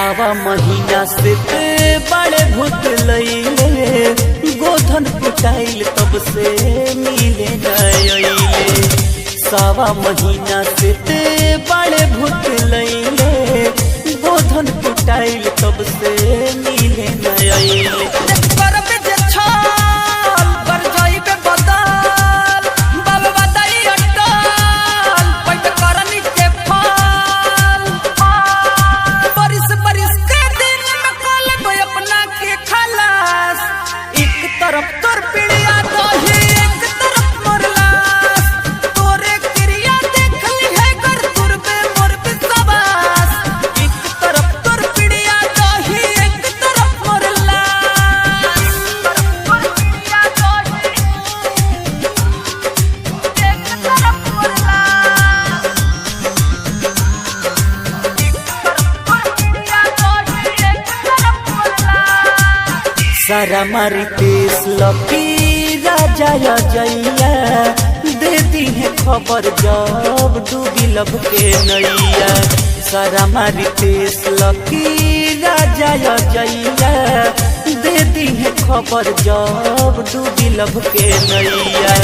सावा महीना से ते बड़े भूत लईले गोधन कुटाइल तब से मिले नईले। सावा महीना से ते बड़े भूत लईले गोधन कुटाइल तब से मिले नईले। सारा मारी पेश लकी राजा जैया दे दी है खबर जब डूबी लब के नैया। सारा मारी पेश लकी राजा जैया दे दी है खबर जब डूबी लब के नैया।